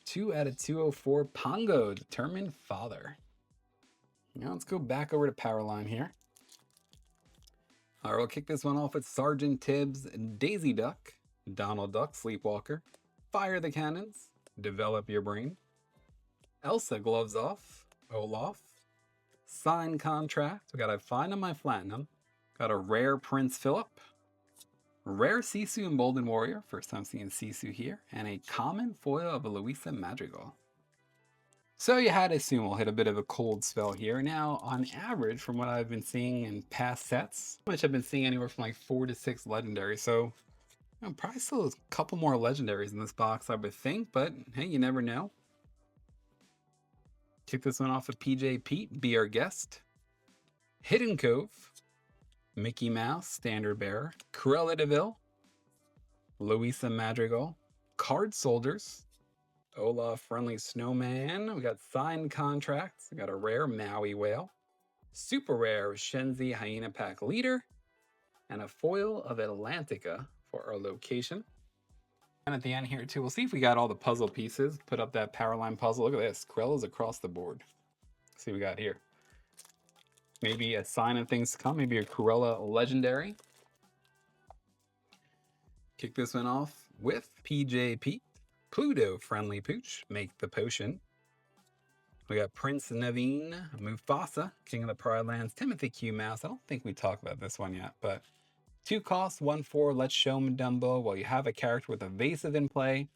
2 out of 204 Pongo, Determined Father. Now let's go back over to Powerline here. All right, we'll kick this one off with Sergeant Tibbs, Daisy Duck, Donald Duck, Sleepwalker, Fire the Cannons, Develop Your Brain, Elsa, Gloves Off, Olaf, Sign Contract. We got a Find on My Platinum. Got a rare Prince Philip. Rare Sisu Emboldened Warrior. First time seeing Sisu here. And a common foil of a Louisa Madrigal. So you had to assume we'll hit a bit of a cold spell here. Now, on average, from what I've been seeing in past sets, which I've been seeing anywhere from like 4 to 6 legendaries. So, probably still a couple more legendaries in this box, I would think. But hey, you never know. Kick this one off with PJ Pete, Be Our Guest. Hidden Cove. Mickey Mouse, Standard Bearer. Cruella de Vil. Louisa Madrigal. Card Soldiers. Olaf, Friendly Snowman. We got Signed Contracts. We got a rare Maui Whale. Super rare Shenzi Hyena Pack Leader. And a foil of Atlantica for our location. And at the end here too, we'll see if we got all the puzzle pieces. Put up that Powerline puzzle. Look at this. Cruella's across the board. Let's see what we got here. Maybe a sign of things to come. Maybe a Cruella Legendary. Kick this one off with PJ Pete. Pluto, Friendly Pooch, Make the Potion. We got Prince Naveen, Mufasa, King of the Pride Lands, Timothy Q. Mouse. I don't think we talked about this one yet, but 2 costs, 1/4, let's show him Dumbo. While you have a character with evasive in play,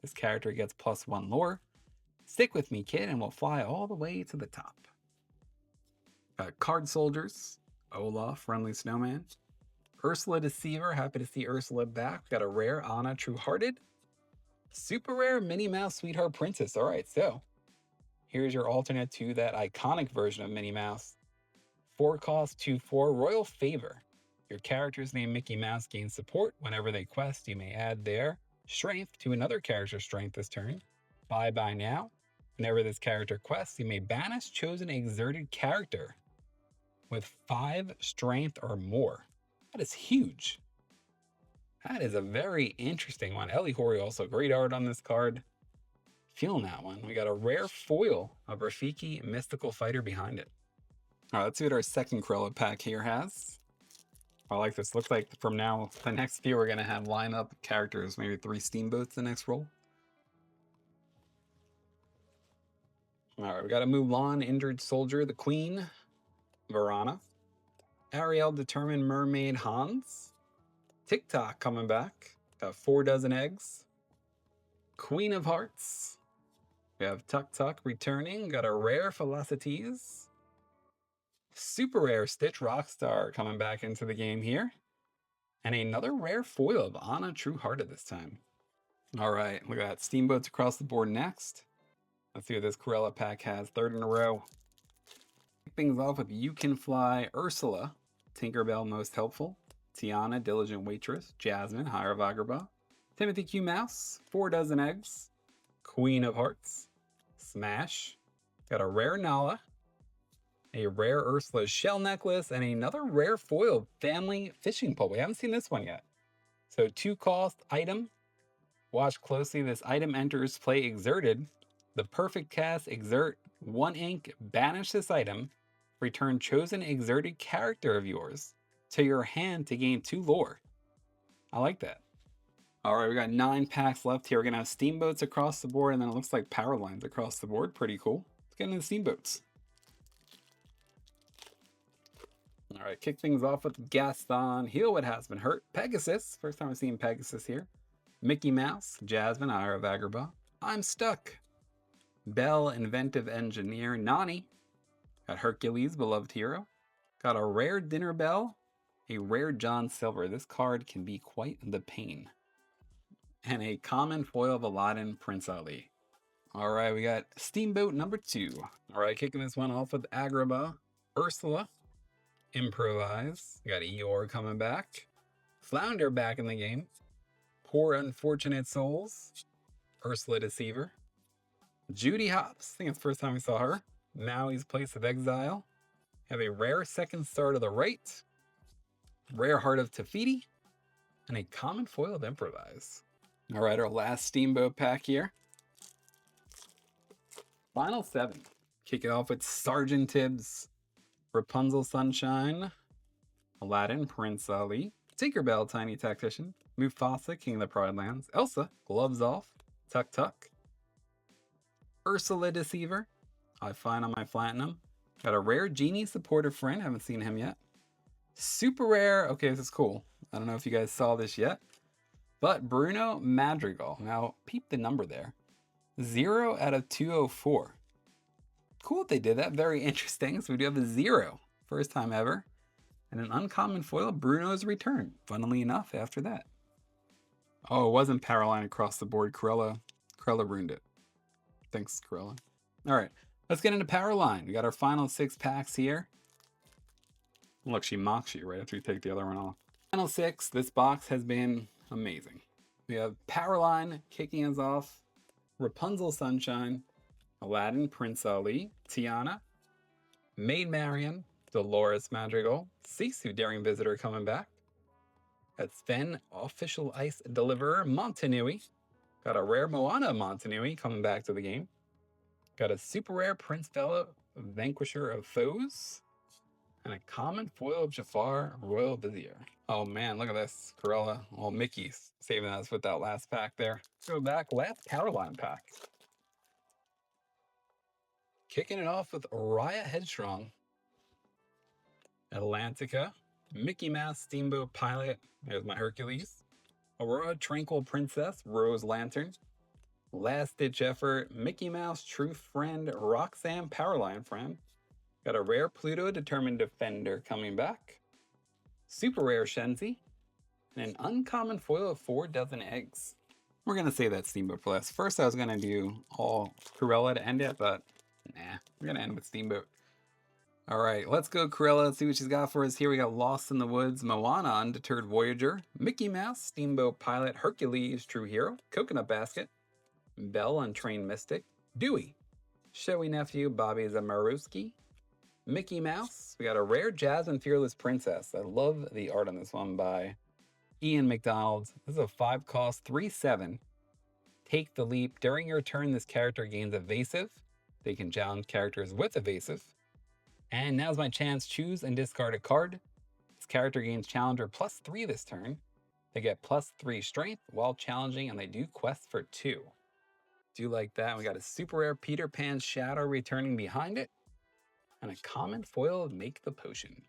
this character gets +1 lore. Stick with me, kid, and we'll fly all the way to the top. Card Soldiers, Olaf, Friendly Snowman. Ursula Deceiver, happy to see Ursula back. Got a rare Anna, True Hearted. Super rare Minnie Mouse Sweetheart Princess. All right, so here's your alternate to that iconic version of Minnie Mouse. 4 cost, 2/4, Royal Favor. Your character's named Mickey Mouse gains support. Whenever they quest, you may add their strength to another character's strength this turn. Bye now. Whenever this character quests, you may banish chosen exerted character with 5 strength or more. That is huge. That is a very interesting one. Ellie Hori also great art on this card. Feeling that one. We got a rare foil of Rafiki, Mystical Fighter behind it. All right, let's see what our second Cruella pack here has. I like this. Looks like from now, the next few, we're going to have lineup characters, maybe 3 steamboats the next roll. All right, we got a Mulan, Injured Soldier, the Queen, Varana. Ariel, Determined Mermaid, Hans. TikTok coming back. Got 4 Dozen Eggs. Queen of Hearts. We have Tuk Tuk returning. Got a rare Felicities. Super rare Stitch Rockstar coming back into the game here. And another rare foil of Anna Truehearted this time. All right, look at that. Steamboats across the board next. Let's see what this Corella pack has. Third in a row. Kick things off with You Can Fly, Ursula, Tinkerbell Most Helpful, Tiana Diligent Waitress, Jasmine Higher Vagabond, Timothy Q Mouse, 4 Dozen Eggs, Queen of Hearts, Smash, got a rare Nala, a rare Ursula shell necklace, and another rare foil family fishing pole. We haven't seen this one yet. So 2 cost item. Watch closely. This item enters play exerted. The perfect cast, exert 1 ink, banish this item, return chosen exerted character of yours to your hand to gain 2 lore. I like that. All right, we got 9 packs left here. We're gonna have steamboats across the board, and then it looks like power lines across the board. Pretty cool. Let's get into the steamboats. All right, kick things off with Gaston, Heal What Has Been Hurt, Pegasus. First time I've seen Pegasus here. Mickey Mouse, Jasmine, Ira Vagabond, I'm Stuck, Belle, Inventive Engineer, Nani, got Hercules, Beloved Hero, got a rare Dinner Bell, a rare John Silver. This card can be quite the pain. And a common foil of Aladdin, Prince Ali. All right, we got Steamboat number 2. All right, kicking this one off with Agrabah, Ursula, Improvise. We got Eeyore coming back, Flounder back in the game, Poor Unfortunate Souls, Ursula Deceiver, Judy Hopps, I think it's the first time we saw her, Maui's Place of Exile, have a rare Second Star to the right, rare Heart of Tafiti, and a common foil of Improvise. All right, our last Steamboat pack here. Final 7. Kick it off with Sergeant Tibbs, Rapunzel Sunshine, Aladdin, Prince Ali, Tinkerbell, Tiny Tactician, Mufasa, King of the Pride Lands, Elsa, Gloves Off, Tuk Tuk, Ursula Deceiver, I Find on My Platinum, got a rare Genie Supportive Friend, haven't seen him yet, super rare, okay, this is cool, I don't know if you guys saw this yet, but Bruno Madrigal, now peep the number there, 0 out of 204. Cool that they did that, very interesting. So we do have a 0, first time ever. And an uncommon foil, Bruno's Return. Funnily enough, after that. Oh, it wasn't Powerline across the board. Corella ruined it. Thanks, Corella. All right, let's get into Powerline. We got our final 6 packs here. Look, she mocks you right after you take the other one off. Final 6, this box has been amazing. We have Powerline kicking us off. Rapunzel Sunshine, Aladdin, Prince Ali, Tiana, Maid Marian, Dolores Madrigal, Sisu Daring Visitor coming back. Got Sven, Official Ice Deliverer, Montanui. Got a rare Moana Montanui coming back to the game. Got a super rare Prince Bella, Vanquisher of Foes. And a common foil of Jafar, Royal Vizier. Oh man, look at this. Corella, well, Mickey's saving us with that last pack there. Go back, last Powerline pack. Kicking it off with Raya Headstrong, Atlantica, Mickey Mouse Steamboat Pilot, there's my Hercules, Aurora Tranquil Princess, Rose Lantern, Last Ditch Effort, Mickey Mouse True Friend, Roxanne Powerline Friend, got a rare Pluto Determined Defender coming back, super rare Shenzi, and an uncommon foil of 4 Dozen Eggs. We're gonna save that Steamboat for last. First I was gonna do all Corella to end it, but nah, we're gonna end with Steamboat. All right, let's go Corella. Let's see what she's got for us here. We got Lost in the Woods, Moana, Undeterred Voyager, Mickey Mouse, Steamboat Pilot, Hercules, True Hero, Coconut Basket, Belle, Untrained Mystic, Dewey, Showy Nephew, Bobby Zamaruski, Mickey Mouse. We got a rare Jasmine Fearless Princess. I love the art on this one by Ian McDonald. This is a 5 cost, 3/7. Take the leap. During your turn, this character gains evasive. They can challenge characters with evasive. And now's my chance. Choose and discard a card. This character gains challenger +3 this turn. They get +3 strength while challenging, and they do quests for 2. Do like that. We got a super rare Peter Pan's Shadow returning behind it. And a common foil of Make the Potion.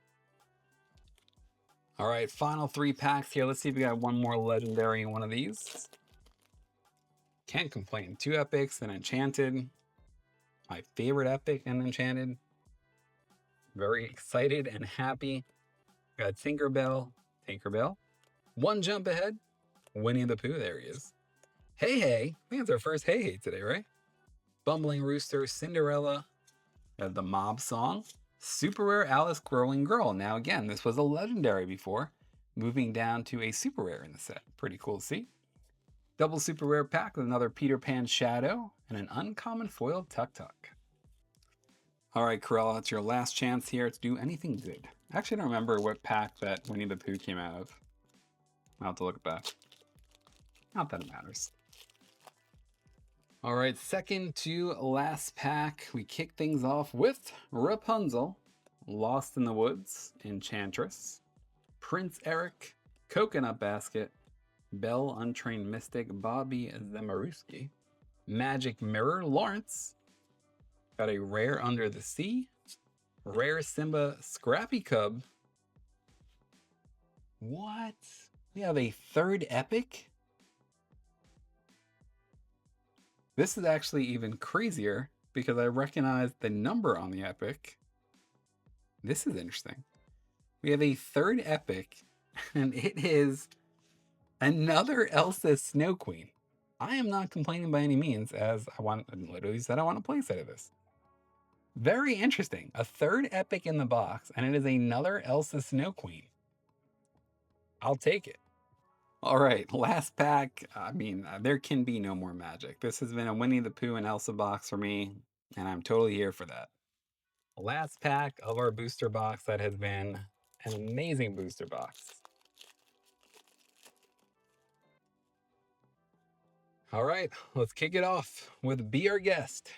All right, final 3 packs here. Let's see if we got one more legendary in one of these. Can't complain. 2 epics, an Enchanted, My favorite epic in Enchanted. Very excited and happy. Got Tinkerbell. One jump ahead. Winnie the Pooh, there he is. Hey Hey, I think it's our first Hey Hey today, right? Bumbling Rooster, Cinderella, the Mob Song, Super Rare Alice Growing Girl. Now again, this was a legendary before, moving down to a super rare in the set. Pretty cool to see. Double super rare pack with another Peter Pan Shadow and an uncommon foiled Tuk Tuk. All right, Corella, it's your last chance here to do anything good. I actually don't remember what pack that Winnie the Pooh came out of. I'll have to look back. Not that it matters. All right, second to last pack. We kick things off with Rapunzel, Lost in the Woods, Enchantress, Prince Eric, Coconut Basket, Belle Untrained Mystic, Bobby Zemaruski, Magic Mirror, Lawrence, got a rare Under the Sea, rare Simba, Scrappy Cub. What? We have a third epic? This is actually even crazier because I recognize the number on the epic. This is interesting. We have a third epic, and it is another Elsa Snow Queen. I am not complaining by any means, as I literally said I want a playset of this. Very interesting. A third epic in the box, and it is another Elsa Snow Queen. I'll take it. All right, last pack. I mean, there can be no more magic. This has been a Winnie the Pooh and Elsa box for me, and I'm totally here for that. Last pack of our booster box that has been an amazing booster box. All right, let's kick it off with Be Our Guest.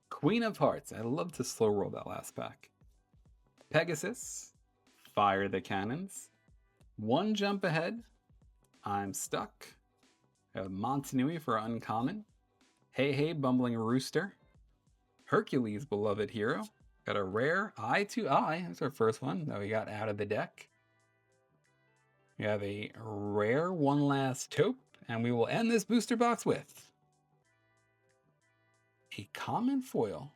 Queen of Hearts. I love to slow roll that last pack. Pegasus. Fire the Cannons. One jump ahead. I'm Stuck. Montanui for uncommon. Hey Hey Bumbling Rooster. Hercules Beloved Hero. Got a rare Eye to Eye. That's our first one that we got out of the deck. We have a rare One Last Taupe. And we will end this booster box with a common foil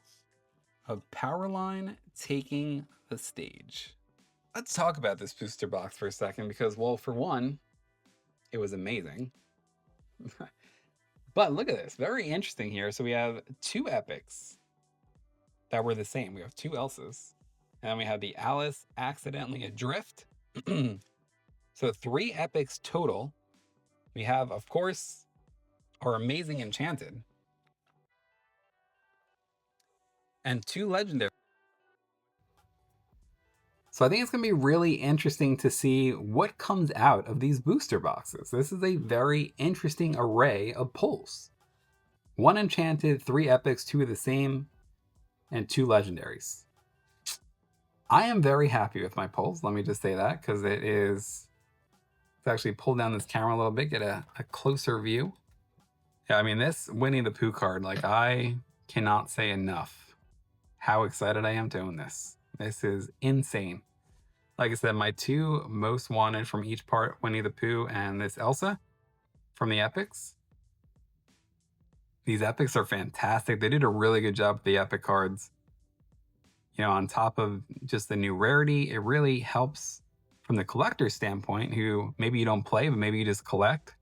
of Powerline Taking the Stage. Let's talk about this booster box for a second because, well, for one, it was amazing. But look at this, very interesting here. So we have two epics that were the same. We have two Elsas, and then we have the Alice Accidentally Adrift. So 3 epics total. We have, of course, our amazing Enchanted and 2 legendary. So I think it's going to be really interesting to see what comes out of these booster boxes. This is a very interesting array of pulls. 1 Enchanted, 3 epics, 2 of the same, and 2 legendaries. I am very happy with my pulls. Let me just say that, because let's actually pull down this camera a little bit, get a closer view. Yeah, I mean, this Winnie the Pooh card, like, I cannot say enough how excited I am to own this. This is insane. Like I said, my 2 most wanted from each part, Winnie the Pooh and this Elsa from the epics. These epics are fantastic. They did a really good job with the epic cards. You know, on top of just the new rarity, it really helps from the collector standpoint, who maybe you don't play, but maybe you just collect.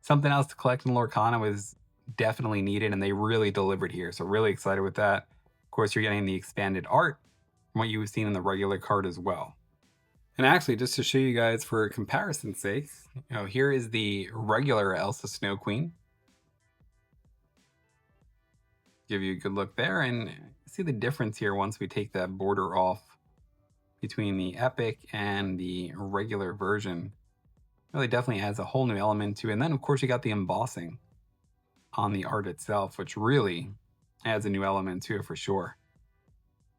Something else to collect in Lorcana was definitely needed, and they really delivered here. So really excited with that. Of course, you're getting the expanded art from what you've seen in the regular card as well. And actually, just to show you guys for comparison's sake, you know, here is the regular Elsa Snow Queen. Give you a good look there, and see the difference here once we take that border off between the epic and the regular version. Really definitely adds a whole new element to it. And then of course you got the embossing on the art itself, which really adds a new element to it for sure.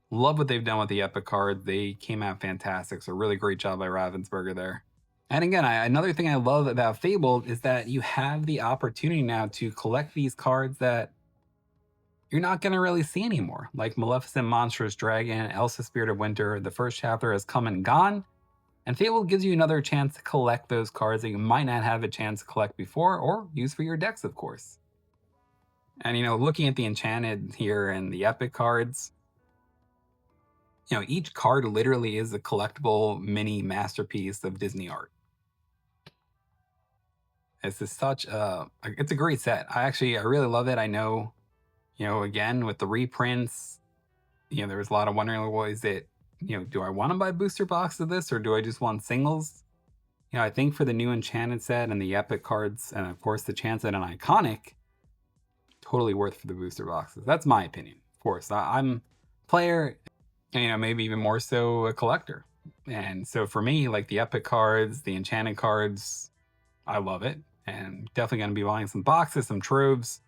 Love what they've done with the epic cards. They came out fantastic. So really great job by Ravensburger there. And again, another thing I love about Fabled is that you have the opportunity now to collect these cards that you're not going to really see anymore, like Maleficent Monstrous Dragon, Elsa Spirit of Winter. The first chapter has come and gone, and Fabled gives you another chance to collect those cards that you might not have a chance to collect before, or use for your decks, of course. And, looking at the Enchanted here and the Epic cards, each card literally is a collectible mini masterpiece of Disney art. This is it's a great set. I really love it. I know, again, with the reprints, there was a lot of wondering, well, is it, do I want to buy booster box of this or do I just want singles? I think for the new Enchanted set and the Epic cards, and of course the Enchanted and Iconic, totally worth for the booster boxes. That's my opinion. Of course, I'm a player, maybe even more so a collector. And so for me, like the Epic cards, the Enchanted cards, I love it. And definitely going to be buying some boxes, some troves,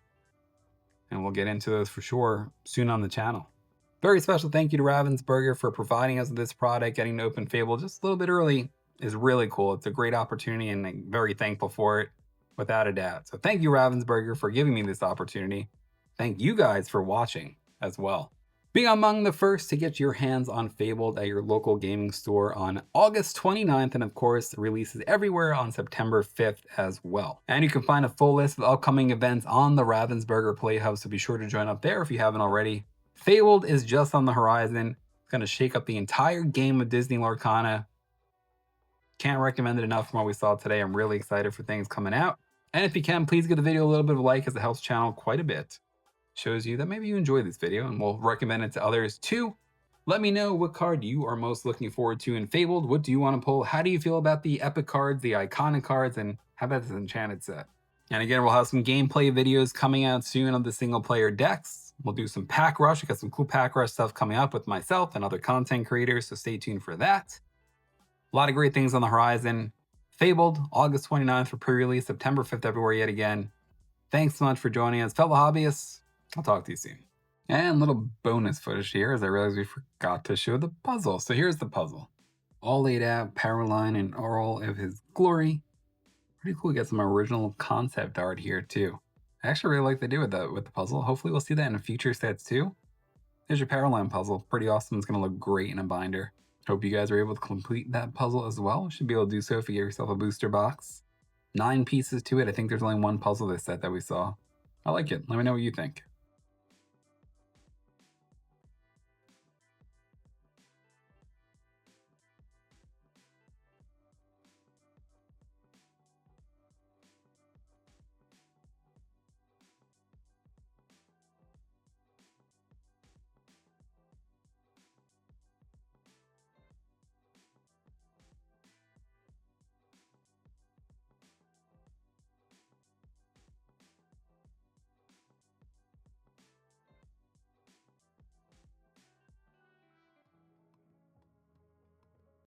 and we'll get into those for sure soon on the channel. Very special thank you to Ravensburger for providing us with this product. Getting to open Fable just a little bit early is really cool. It's a great opportunity and I'm very thankful for it, without a doubt. So thank you, Ravensburger, for giving me this opportunity. Thank you guys for watching as well. Be among the first to get your hands on Fabled at your local gaming store on August 29th, and of course, releases everywhere on September 5th as well. And you can find a full list of upcoming events on the Ravensburger Playhouse, so be sure to join up there if you haven't already. Fabled is just on the horizon. It's going to shake up the entire game of Disney Lorcana. Can't recommend it enough from what we saw today. I'm really excited for things coming out. And if you can, please give the video a little bit of a like, as it helps channel quite a bit. Shows you that maybe you enjoy this video and will recommend it to others too. Let me know what card you are most looking forward to in Fabled. What do you want to pull? How do you feel about the Epic cards, the Iconic cards, and how about this Enchanted set? And again, we'll have some gameplay videos coming out soon on the single player decks. We'll do some pack rush. I got some cool pack rush stuff coming up with myself and other content creators, so stay tuned for that. A lot of great things on the horizon. Fabled, August 29th for pre-release, September 5th everywhere yet again. Thanks so much for joining us, fellow hobbyists. I'll talk to you soon. And little bonus footage here, as I realized we forgot to show the puzzle. So here's the puzzle. All laid out, Powerline in all of his glory. Pretty cool to get some original concept art here too. I actually really like the do with the puzzle. Hopefully we'll see that in future sets too. There's your Powerline puzzle. Pretty awesome. It's going to look great in a binder. Hope you guys are able to complete that puzzle as well. Should be able to do so if you get yourself a booster box. 9 pieces to it. I think there's only one puzzle this set that we saw. I like it. Let me know what you think.